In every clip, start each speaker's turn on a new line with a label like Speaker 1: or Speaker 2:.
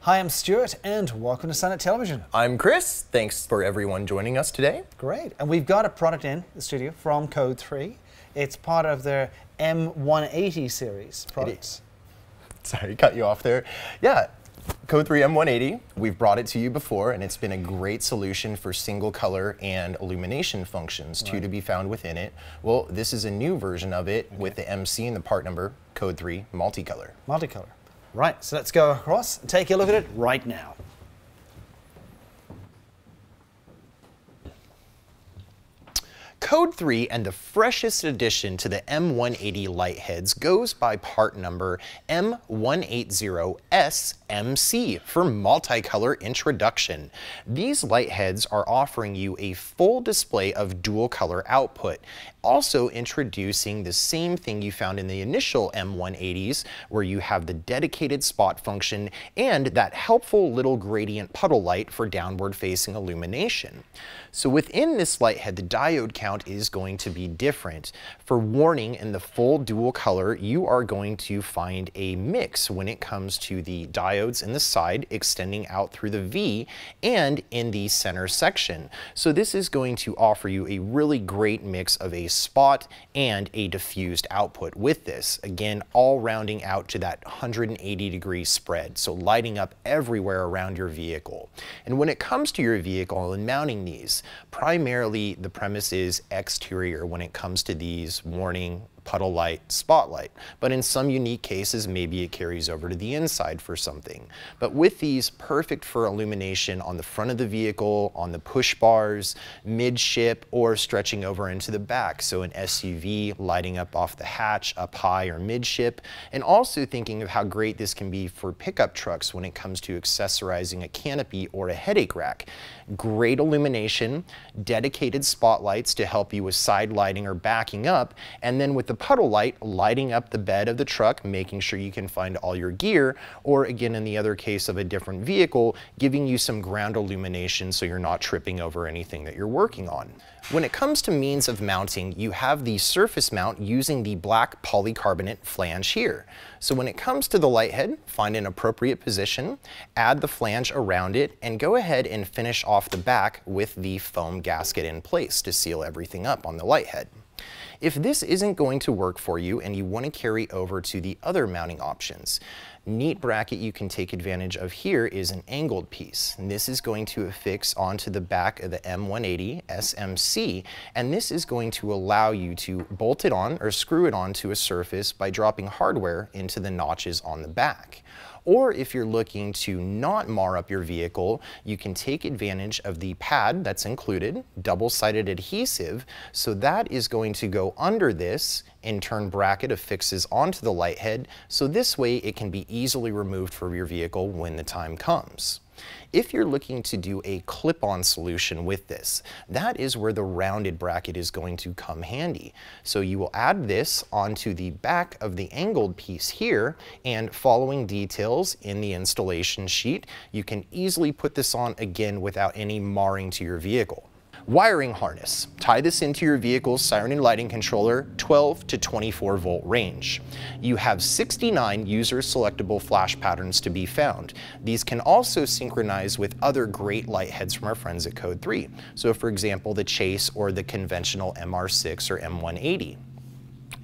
Speaker 1: Hi, I'm Stuart, and welcome to SIRENNET Television.
Speaker 2: I'm Chris. Thanks for everyone joining us today.
Speaker 1: Great. And we've got a product in the studio from Code 3. It's part of their M180 series products.
Speaker 2: Sorry, cut you off there. Yeah, Code 3 M180. We've brought it to you before, and it's been a great solution for single color and illumination functions, two to be found within it. Well, this is a new version of it with the MC and the part number, Code 3 Multi-Color.
Speaker 1: Multi-Color. Right, so let's go across and take a look at it right now.
Speaker 2: Code 3 and the freshest addition to the M180 light heads goes by part number M180SMC for Multi-Color Introduction. These light heads are offering you a full display of dual color output, also introducing the same thing you found in the initial M180s, where you have the dedicated spot function and that helpful little gradient puddle light for downward facing illumination. So within this light head, the diode count is going to be different. For warning, in the full dual color, you are going to find a mix when it comes to the diodes in the side extending out through the V and in the center section. So this is going to offer you a really great mix of a spot and a diffused output with this. Again, all rounding out to that 180-degree spread, so lighting up everywhere around your vehicle. And when it comes to your vehicle and mounting these, primarily the premise is exterior when it comes to these warning, puddle light, spotlight, but in some unique cases maybe it carries over to the inside for something. But with these, perfect for illumination on the front of the vehicle, on the push bars, midship, or stretching over into the back, so an SUV lighting up off the hatch, up high or midship, and also thinking of how great this can be for pickup trucks when it comes to accessorizing a canopy or a headache rack. Great illumination, dedicated spotlights to help you with side lighting or backing up, and then with the puddle light lighting up the bed of the truck, making sure you can find all your gear, or again in the other case of a different vehicle, giving you some ground illumination so you're not tripping over anything that you're working on. When it comes to means of mounting, you have the surface mount using the black polycarbonate flange here. So when it comes to the light head, find an appropriate position, add the flange around it, and go ahead and finish off the back with the foam gasket in place to seal everything up on the light head. If this isn't going to work for you and you want to carry over to the other mounting options, neat bracket you can take advantage of here is an angled piece. And this is going to affix onto the back of the M180SMC, and this is going to allow you to bolt it on or screw it onto a surface by dropping hardware into the notches on the back. Or if you're looking to not mar up your vehicle, you can take advantage of the pad that's included, double-sided adhesive, so that is going to go under this, in turn bracket affixes onto the light head, so this way it can be easily removed from your vehicle when the time comes. If you're looking to do a clip-on solution with this, that is where the rounded bracket is going to come handy. So you will add this onto the back of the angled piece here, and following details in the installation sheet, you can easily put this on again without any marring to your vehicle. Wiring harness. Tie this into your vehicle's siren and lighting controller, 12 to 24 volt range. You have 69 user selectable flash patterns to be found. These can also synchronize with other great light heads from our friends at Code 3. So for example, the Chase or the conventional MR6 or M180.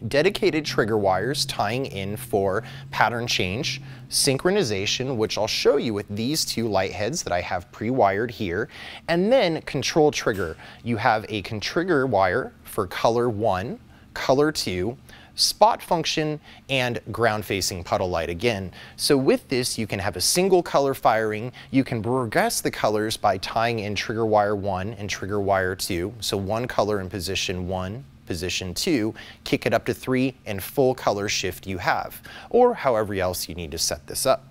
Speaker 2: Dedicated trigger wires tying in for pattern change, synchronization, which I'll show you with these two light heads that I have pre-wired here, and then control trigger. You have a trigger wire for color 1, color 2, spot function, and ground-facing puddle light again. So with this, you can have a single color firing. You can progress the colors by tying in trigger wire 1 and trigger wire 2. So one color in position 1, position 2, kick it up to 3, and full color shift you have, or however else you need to set this up.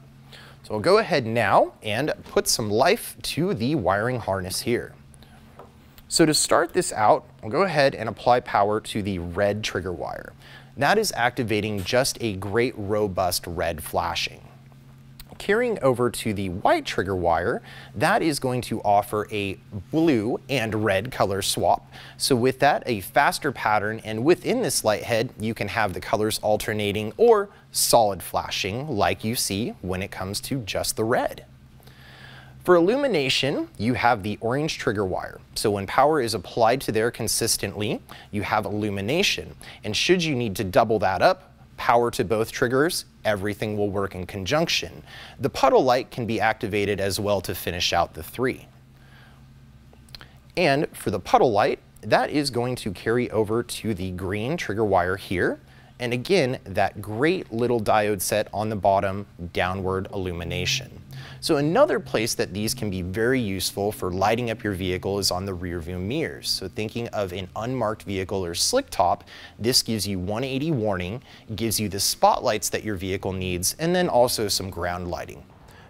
Speaker 2: So I'll go ahead now and put some life to the wiring harness here. So to start this out, I'll go ahead and apply power to the red trigger wire. That is activating just a great robust red flashing. Carrying over to the white trigger wire, that is going to offer a blue and red color swap. So with that, a faster pattern, and within this light head, you can have the colors alternating or solid flashing like you see when it comes to just the red. For illumination, you have the orange trigger wire. So when power is applied to there consistently, you have illumination. And should you need to double that up, power to both triggers, everything will work in conjunction. The puddle light can be activated as well to finish out the 3. And for the puddle light, that is going to carry over to the green trigger wire here. And again, that great little diode set on the bottom, downward illumination. So another place that these can be very useful for lighting up your vehicle is on the rearview mirrors. So thinking of an unmarked vehicle or slick top, this gives you 180 warning, gives you the spotlights that your vehicle needs, and then also some ground lighting.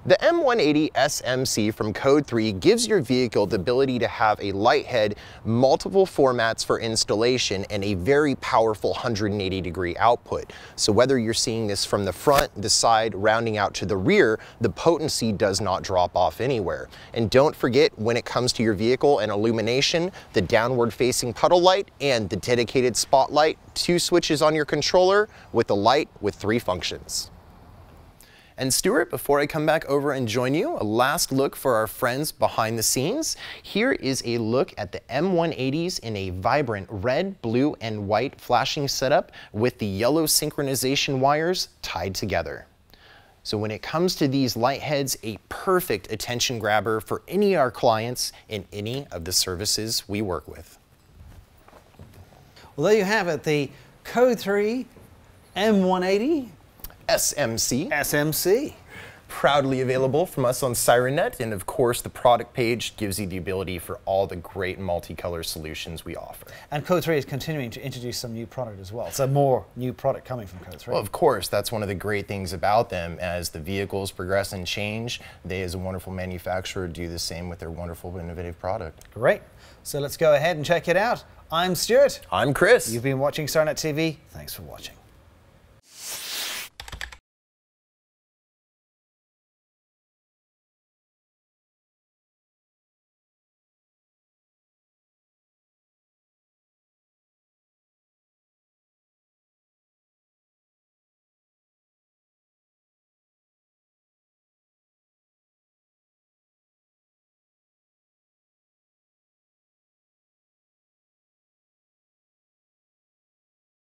Speaker 2: The M180SMC from Code 3 gives your vehicle the ability to have a light head, multiple formats for installation, and a very powerful 180-degree output. So whether you're seeing this from the front, the side, rounding out to the rear, the potency does not drop off anywhere. And don't forget, when it comes to your vehicle and illumination, the downward-facing puddle light and the dedicated spotlight, 2 switches on your controller with a light with 3 functions. And Stuart, before I come back over and join you, a last look for our friends behind the scenes. Here is a look at the M180s in a vibrant red, blue, and white flashing setup with the yellow synchronization wires tied together. So when it comes to these light heads, a perfect attention grabber for any of our clients in any of the services we work with.
Speaker 1: Well, there you have it, the Code 3 M180 SMC.
Speaker 2: Proudly available from us on SIRENNET, and of course the product page gives you the ability for all the great multicolor solutions we offer.
Speaker 1: And Code 3 is continuing to introduce some new product as well. So more new product coming from Code 3.
Speaker 2: Well, of course, that's one of the great things about them. As the vehicles progress and change, they as a wonderful manufacturer do the same with their wonderful innovative product.
Speaker 1: Great. So let's go ahead and check it out. I'm Stuart.
Speaker 2: I'm Chris.
Speaker 1: You've been watching SIRENNET TV. Thanks for watching.